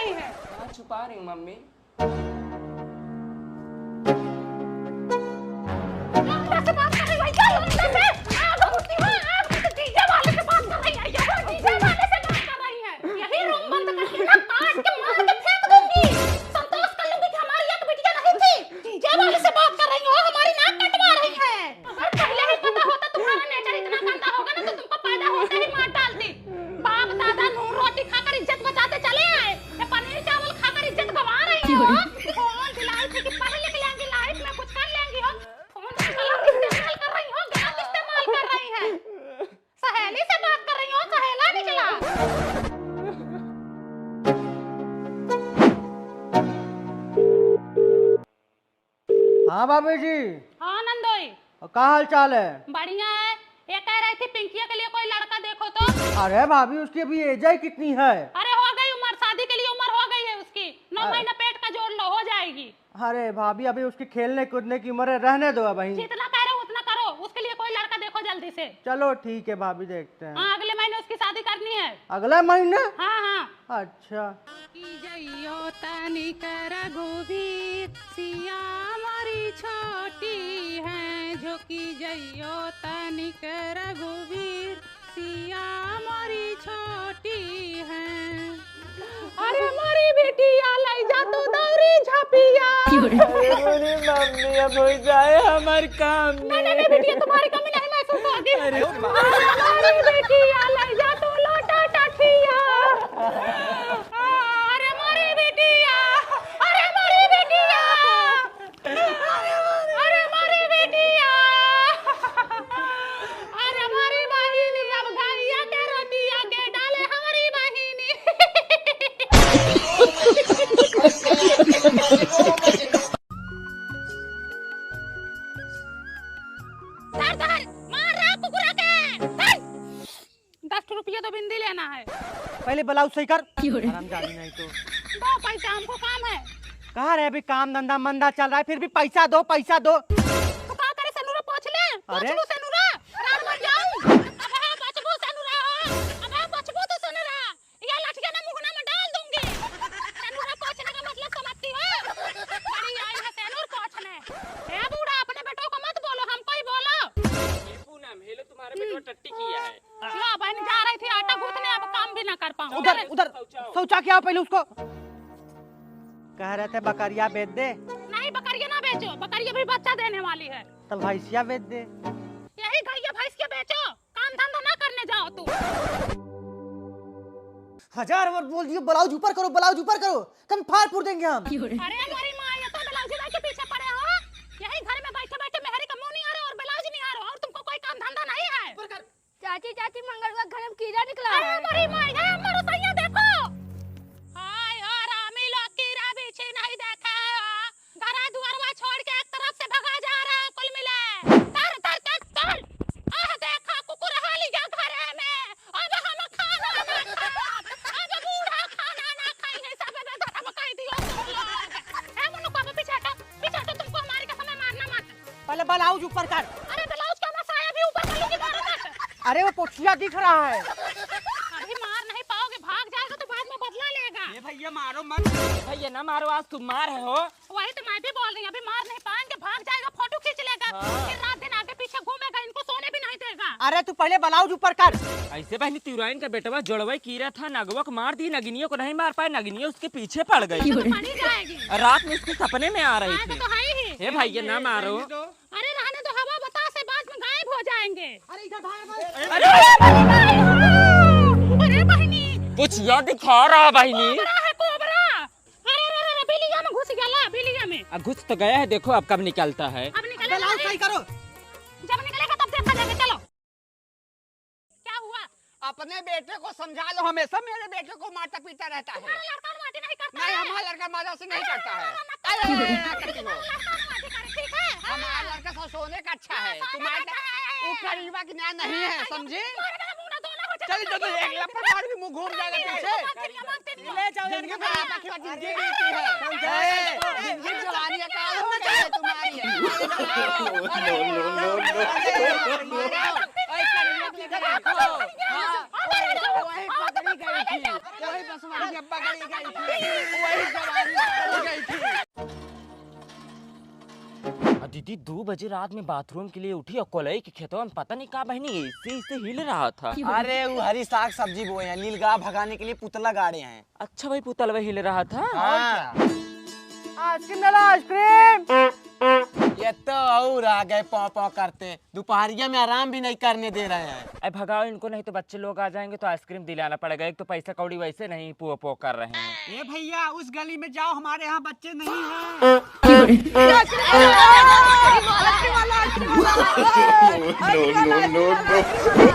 रही है? हाँ छुपा रही हूँ मम्मी। कैसे बात कर रही है? क्या लड़के से? आग बुझती है, आग बुझती डीजे वाले से बात कर रही है। ये डीजे वाले से बात कर रही है। यही रूम बंद करके ना काट के मार के फेंक दूंगी। संतोष कर लूंगी कि हमारी एक बिटिया नहीं थी। डीजे वाले से बात कर रही हो, हमारी नाक कटवा रही है। अगर पहले ही पता होता तुम्हारा नेचर इतना गंदा होगा ना तो तुमको पैदा होते ही मार डालती। बाप दादा नून रोटी खाकर इज्जत बचाते चले आए। ये पनीर चावल खाकर इज्जत गंवा रही हो। फोन दिलाई थी कि पढ़ लिख लेंगी, लाइफ में कुछ कर लेंगी हो। फोन का गलत इस्तेमाल कर रही हो, गलत इस्तेमाल कर रही है। सहेली से बात कर रही हो, सहेला निकला। हाँ बाबू जी। हाँ नंदोई, क्या हाल चाल है? बढ़िया है। ये कह रही थी पिंकिया के लिए कोई लड़का देखो तो। अरे भाभी उसकी अभी एज ही कितनी है? अरे हो गई उम्र, शादी के लिए उम्र हो गई है उसकी। 9 महीना पेट का जोड़ लो, हो जाएगी। अरे भाभी अभी उसकी खेलने कूदने की उम्र है, रहने दो भाई। जितना कह रहे हो उतना करो, उसके लिए कोई लड़का देखो जल्दी से। चलो ठीक है भाभी, देखते हैं। हाँ अगले महीने उसकी शादी करनी है। अगले महीने? हाँ हाँ। अच्छा। छोटी है झोंकी जइयो तनिक रघुवीर, सिया हमारी छोटी है। अरे हमारी बेटिया लाई जा तो दौरी झपिया। अरे मम्मी अब हो जाए हमारे काम में। नहीं बेटिया, तुम्हारी कमी नहीं महसूस होगी। अरे हमारी बेटिया लाई जा तो लोटा टाठिया। अरे हमारी बेटिया, अरे हमारी बेटिया, अरे हमारी बेटिया, अरे हमारी बहिनी अब गैया के रोटिया के डाले हमारी बहिनी। मार रहा कुकुरा के। 10 रुपया तो बिंदी लेना है। पहले ब्लाउज सही कर। हरामजादी नहीं तो दो पैसा, हमको काम है। कहाँ रहे? अभी काम धंधा मंदा चल रहा है, फिर भी पैसा दो पैसा दो। तो का करे सनुरा पोछ ले। अरे? पोछ लूं सनुरा, रात भर जाऊं। अबे बचबू सनुरा हो, अबे बचबू तो सनुरा। ये लठिया ना मुंह में डाल दूंगी। सनुरा पोछने का मतलब समझती हो? बड़ी आई है सनुर पोछने। ए बूढ़ा, अपने बेटों को मत बोलो, हमको ही बोलो। ये पूनम हेलो, तुम्हारे बेटा टट्टी किया है। लो बहन जा रही थी आटा गूंथने, अब काम भी ना कर पाऊं। उधर उधर शौचा क्या पहले उसको। कह रहे थे बकरिया बेच दे। नहीं बकरिया ना बेचो, बकरिया भी बच्चा देने वाली है। तब भैंसिया बेच दे। यही गैया भैंस के बेचो, काम धंधा ना करने जाओ तू। 1000 बार बोल दियो ब्लाउज ऊपर करो, ब्लाउज ऊपर करो, कभी फाड़ फूड़ देंगे हम। अरे हमारी माँ, ये तो ब्लाउज के पीछे पड़े हो। यही घर में बैठे बैठे मेहरी का मुंह नहीं आ रहा और ब्लाउज नहीं आ रहा, और तुमको कोई काम धंधा नहीं है। चाची चाची मंगलवा घर में कीड़ा निकला अरे है। हमारी माँ, ये हमारा सैया देखो। हाय हो रामी लोग कीड़ा बिछी नहीं देखे हो। घरा दुआरवा छोड़ के एक तरफ से भगा जा रहा है कुल मिले। तर तर तर तर। आह देखा कुकुर हाली जा घरे में। अब हम खाना ना खा, अब बूढ़ा खाना ना खाई है, सब में धर्म कह दियो तुम लोग। ए मुन्नू को पीछे हटो, पीछे हटो, तुमको हमारे का समय मारना मत। पहले ब्लाउज ऊपर कर। अरे ब्लाउज का साया भी ऊपर कर लूंगी मारो मत। अरे वो पोछिया दिख रहा है। अभी मार नहीं पाओगे, भाग जाएगा तो बाद में बदला लेगा। ये भैया मारो मत, भैया ना मारो, आज तुम मार है हो। वही तो मैं भी बोल रही हूँ, अभी मार नहीं पाएंगे, भाग जाएगा, फोटो खींच लेगा। फिर रात दिन आगे पीछे घूमेगा, इनको सोने भी नहीं देगा। अरे तू पहले ब्लाउज ऊपर कर। ऐसे बहनी तिरुआइन का बेटवा जोड़वाई कीरा था, नगवा को मार दी, नगिनियों को नहीं मार पाए, नगिनियों उसके पीछे पड़ गई। तो पड़ी जाएगी। रात में उसके सपने में आ रही हाँ, थी। तो है ही। हे भैया ना मारो। अरे रहने दो, हवा बतास से बाद में गायब हो जाएंगे। अरे इधर भाग। अरे बहनी, कुछ याद दिखा रहा बहनी। कोबरा है कोबरा। अरे बिलिया में घुस गया, ला बिलिया में। अब घुस तो गया है, देखो अब कब निकलता है। अब निकलेगा, ब्लाउज सही करो। जब निकलेगा तब देखा जाएगा। चलो क्या हुआ? अपने बेटे को समझा लो, हमेशा मेरे बेटे को मारता पीटा रहता है। तुम्हारा लड़का माटी नहीं करता नहीं, है। हमारा लड़का मजा से नहीं करता है। अरे करती हो। ठीक है। हमारा लड़का सब सोने का अच्छा है, तुम्हारा वो करीबा की न्याय नहीं है, समझे? चल तो एक लपड़ मार भी मुंह घूम जाएगा पीछे। ले जाओ जिंदगी खराब की जिंदगी बीती है, समझे? जिंदगी जवानी का काल हो गया है तुम्हारी। वही पकड़ी गई थी, वही बसवाड़ी अब्बा पकड़ी गई थी, वही जवानी पकड़ी गई थी। दीदी 2 बजे रात में बाथरूम के लिए उठी और कोलई के खेतों में पता नहीं कहा बहनी ऐसे ऐसे हिल रहा था। अरे वो हरी साग सब्जी बोए हैं, नीलगाय भगाने के लिए पुतला गाड़े हैं। अच्छा भाई पुतलवा हिल रहा था। हाँ। आइसक्रीम ले लो आइसक्रीम। ये तो और आ गए पौ पौ करते, दोपहरिया में आराम भी नहीं करने दे रहे हैं। अरे भगाओ इनको, नहीं तो बच्चे लोग आ जाएंगे तो आइसक्रीम दिलाना पड़ेगा। एक तो पैसा कौड़ी वैसे नहीं पो पो कर रहे हैं। ये भैया उस गली में जाओ, हमारे यहाँ बच्चे नहीं हैं।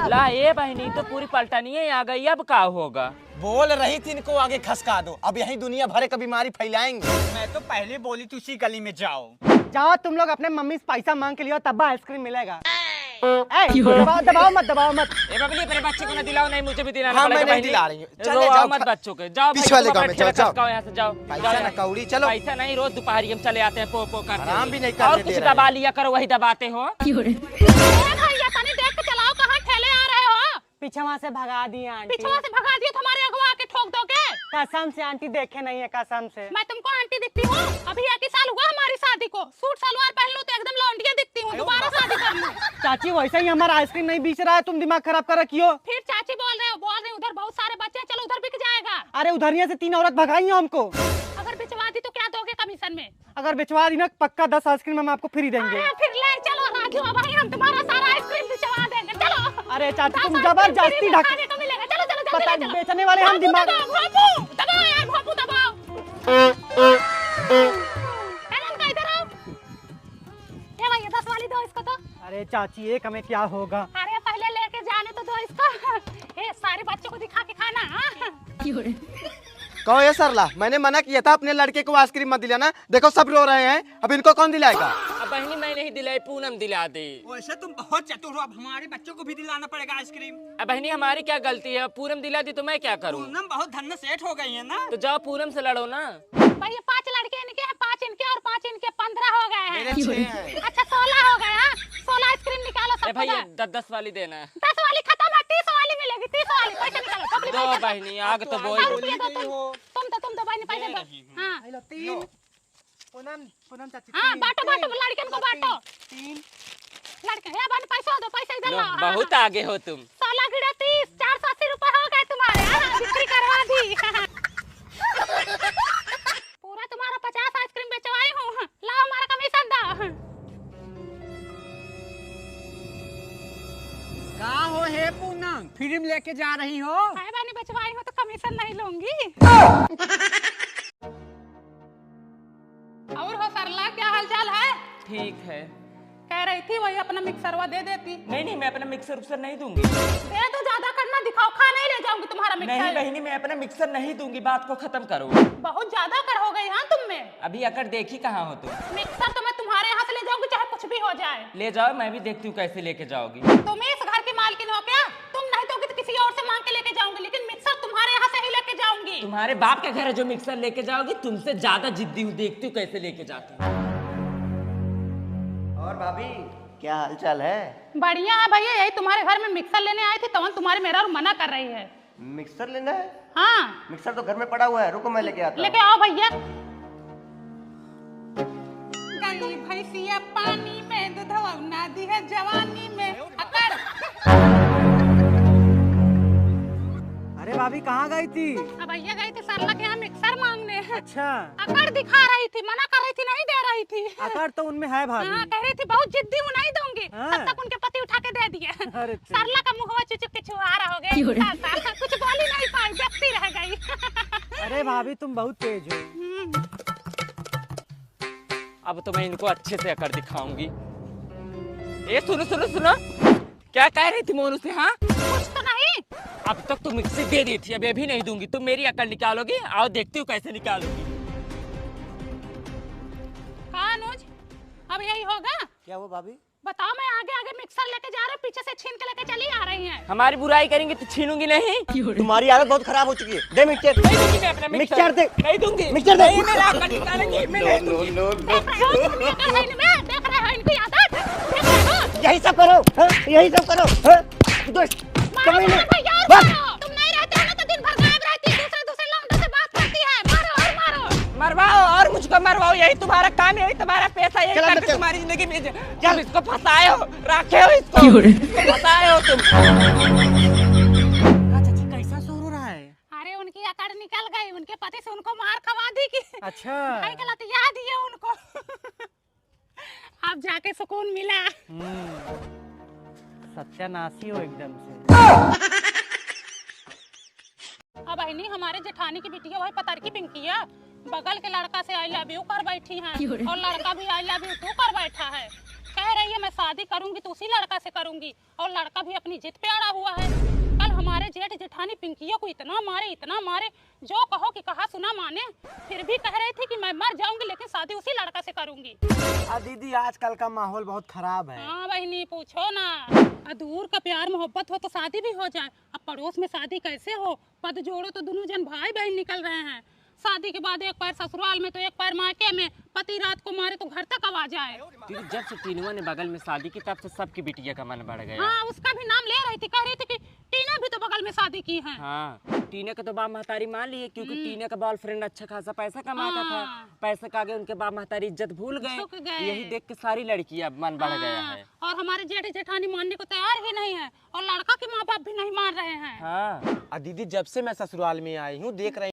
ला ये बहनी तो पूरी पलटनी है आ गई, अब का होगा? बोल रही थी इनको आगे खसका दो, अब यही दुनिया भर का बीमारी फैलाएंगे। मैं तो पहले बोली थी उसी गली में जाओ। जाओ तुम लोग अपने मम्मी से पैसा मांग के लियो, तब आइसक्रीम मिलेगा। दबाओ दबाओ मत, दबाओ मत। ए बबली अपने बच्चे को ना दिलाओ, नहीं मुझे भी दिलाना हाँ, पड़ेगा। मैं नहीं बहनी। दिला रही हूँ। चले रो जाओ, मत बच्चों के, जाओ पीछे वाले भाई, गाँव में ठेला जाओ, खसकाओ यहाँ से, जाओ पैसा ना कौड़ी, चलो। पैसा नहीं, रोज दोपहर हम चले आते हैं पो पो करते आराम हुए। भी नहीं करने और दे कुछ रहे हैं। दबा लिया करो, वही दबाते हो। भैया तनी देख के चलाओ, कहाँ ठेले आ रहे हो? पीछे वहाँ से भगा दिए आंटी। पिछवा से भगा दिए, तुम्हारे अगवा आके ठोक दोगे। कसम से आंटी देखे नहीं है, कसम से। मैं तुमको आंटी दिखती हूँ? अभी 1 ही साल हुआ हमारी शादी को, सूट सलवार पहन लूं तो एकदम लौंडिया दिखती हूँ। दोबारा शादी कर लूं। चाची वैसे ही हमारा आइसक्रीम नहीं बेच रहा है, तुम दिमाग खराब कर रखी हो। फिर चाची बोल रहे हो उधर बहुत सारे बच्चे हैं, चलो उधर बिक जाएगा। अरे उधरिया से 3 औरत भगाई हो हमको। अगर बिचवा दी तो क्या दोगे कमीशन में? अगर बिचवा दी ना पक्का 10 आइसक्रीम हम आपको फ्री देंगे। अरे फिर ले चलो राजू, भाई हम तुम्हारा सारा आइसक्रीम बिचवा देंगे, चलो। अरे चाची 10 तुम आइसक्रीम जबरदस्ती फ्री में ढक खाने को मिलेगा, चलो चलो जल्दी पता ले चलो। बेचने वाले हम दिमाग। दबाओ दबाओ यार, भोपू दबाओ। हेलन का इधर आओ। ये भैया 10 वाली दो इसको तो। अरे चाची एक हमें क्या होगा? अरे पहले लेके जाने तो दो इसको। ये सारे बच्चों को दिखा के खाना। हाँ? कहो ये सरला, मैंने मना किया था अपने लड़के को आइसक्रीम मत दिलाना। देखो सब रो रहे हैं, अब इनको कौन दिलाएगा? अब बहनी मैं नहीं दिलाई, पूनम दिला दे। वैसे तुम बहुत चतुर हो, अब हमारे बच्चों को भी दिलाना पड़ेगा आइसक्रीम। अब बहनी हमारी क्या गलती है? पूनम दिला दी तो मैं क्या करूँ? पूनम बहुत धन सेठ हो गई है ना। तो जाओ पूनम से लड़ो ना। भैया 5 लड़के इनके हैं, 5 इनके और 5 इनके, 15 हो गए हैं। मेरे 6 हैं। अच्छा 16 हो गए। हाँ 16 आइसक्रीम निकालो अरे सब। भैया 10 वाली देना। 10 वाली खत्म है, 30 वाली मिलेगी, 30 वाली। पैसे निकालो, पकड़ी दो पैसे। बहनी आग तो बोल। 100 रुपया दो तुम तो बहनी पैसे दो। हाँ हेलो 3 पूनम चाची हाँ बांटो बांटो, लड़कियों को बांटो। 3 लड़के या बहनी पैसा दो, पैसा इधर लो, लाओ। हाँ, बहुत हाँ। आगे हो तुम। 16 गिरा 30, 480 रुपए हो गए तुम्हारे। हाँ, बिक्री करवा दी। पूरा तुम्हारा 50 आइसक्रीम बेचवाई हूँ, लाओ हमारा कमीशन दो। कहाँ हो हे पूनम, फिल्म लेके जा रही हो? मैं बहनी बेचवाई हूँ तो कमीशन नहीं लूंगी। और हो सरला, क्या हालचाल है? ठीक है। कह रही थी वही अपना मिक्सरवा दे देती। नहीं मैं अपना मिक्सर उक्सर नहीं दूंगी। दे तो ज्यादा करना, दिखाओ, खा नहीं ले जाऊंगी तुम्हारा नहीं मिक्सर। बहनी मैं अपना मिक्सर नहीं दूंगी, बात को खत्म करो। बहुत ज्यादा कर हो गई। हाँ तुम में अभी अकर देखी कहाँ हो तुम? मिक्सर तो मैं तुम्हारे यहाँ से ले जाऊंगी, चाहे कुछ भी हो जाए। ले जाओ, मैं भी देखती हूँ कैसे लेके जाओगी। तुम इस घर की मालकिन हो क्या? तुम नहीं दोगे तो किसी और से मांग के लेके जाऊंगी, लेकिन मिक्सर तुम्हारे यहाँ से ही लेके जाऊंगी। तुम्हारे बाप के घर है जो मिक्सर लेके जाओगी, तुमसे ज्यादा जिद्दी हूँ, देखती हूँ कैसे लेके जाती हूँ। और भाभी क्या हालचाल है? बढ़िया है भैया, यही तुम्हारे घर में मिक्सर लेने आई थी, तवन तुम्हारे मेरा और मना कर रही है। मिक्सर लेना है? हाँ मिक्सर तो घर में पड़ा हुआ है, रुको मैं लेके आता हूँ। लेके आओ भैया। गई भैंसिया पानी में, दूधवा ना दी है जवानी में। अकड़ अरे भाभी कहाँ गई थी? अब भैया गई थी सरला के यहाँ मिक्सर मांगने। अच्छा अकड़ दिखा रही थी, मना कर रही थी, नहीं दे रही थी। आकार तो उनमें है भाभी। हाँ कह रही थी बहुत जिद्दी हूँ, नहीं दूंगी। हाँ। तब तक उनके पति उठा के दे दिए। अरे सरला का मुंह चुचुक के छुआरा हो गया, कुछ बोल ही नहीं पाई, देखती रह गई। अरे भाभी तुम बहुत तेज हो। अब तो मैं इनको अच्छे से अकड़ दिखाऊंगी। ए सुनो सुनो सुनो, क्या कह रही थी मोनू से? हाँ कुछ तो नहीं। अब तक तो मिक्सी दे दी थी, अब ये भी नहीं दूंगी। तुम मेरी अकड़ निकालोगी, आओ देखती हूँ कैसे निकालोगी। हाँ अनुज, अब यही होगा? क्या हुआ भाभी? बताओ, मैं आगे आगे मिक्सर लेके जा रही हूँ, पीछे से छीन के लेके चली आ रही हैं। हमारी बुराई करेंगे तो छीनूंगी नहीं। तुम्हारी हालत बहुत खराब हो चुकी है। दे मिक्सर। नहीं दूंगी मैं अपना मिक्सर दे। नहीं दूंगी। मिक्सर दे। नहीं, मेरा अकड़ निकालेंगी, मैं नहीं दूंगी। देख रहे हो तुम ये कर रही में? देख रहे हो इनकी आदत? देख रहे हो? यही सब करो, हाँ? यही सब करो, हाँ? दोस्त मारो कमीने। मारो भैया और बस। मारो। तुम नहीं रहते हो ना तो दिन भर गायब रहती है, दूसरे लौंडों से बात मरवाओ, यही तुम्हारा काम, यही तुम्हारा पैसा, यही चल अंदर करके चल। तुम्हारी जिंदगी में तुम इसको फंसाए हो, रखे हो इसको फंसाए हो तुम। चाची कैसा शोर हो रहा है? अरे उनकी अकड़ निकल गई, उनके पति से उनको मार खवा दी कि अच्छा भाई गलत याद ही है उनको। अब जाके सुकून मिला। सत्यानाशी हो एकदम से। अब बहनी हमारे जेठानी की बिटिया वही पतर की पिंकिया बगल के लड़का से आई लव यू कर बैठी हैं और लड़का भी आई लव यू टू कर बैठा है। कह रही है मैं शादी करूंगी तो उसी लड़का से करूंगी और लड़का भी अपनी जिद पे अड़ा हुआ है। कल हमारे जेठ जेठानी पिंकिया को इतना मारे जो कहो कि कहा सुना माने, फिर भी कह रही थी कि मैं मर जाऊंगी लेकिन शादी उसी लड़का से करूंगी। दीदी आजकल का माहौल बहुत खराब है। हाँ बहनी पूछो ना, दूर का प्यार मोहब्बत हो तो शादी भी हो जाए, अब पड़ोस में शादी कैसे हो? पद जोड़ो तो दोनों जन भाई बहन निकल रहे हैं। शादी के बाद एक पैर ससुराल में तो एक पैर मायके में, पति रात को मारे तो घर तक आ जाए। दीदी जब से टीनुआ ने बगल में शादी की तब से सबकी बिटिया का मन बढ़ गया। हाँ उसका भी नाम ले रही थी, कह रही थी कि टीना भी तो बगल में शादी की है। हाँ टीने का तो बाप महतारी मान लिए क्योंकि टीने का बॉयफ्रेंड अच्छा खासा पैसा कमाता था, पैसे का आगे उनके बाप महतारी इज्जत भूल झुक गए। गए। यही देख के सारी लड़कियां मन बढ़ गया है। और हमारे जेठ जेठानी मानने को तैयार ही नहीं है और लड़का के माँ बाप भी नहीं मान रहे हैं। हाँ दीदी जब से मैं ससुराल में आई हूँ देख रही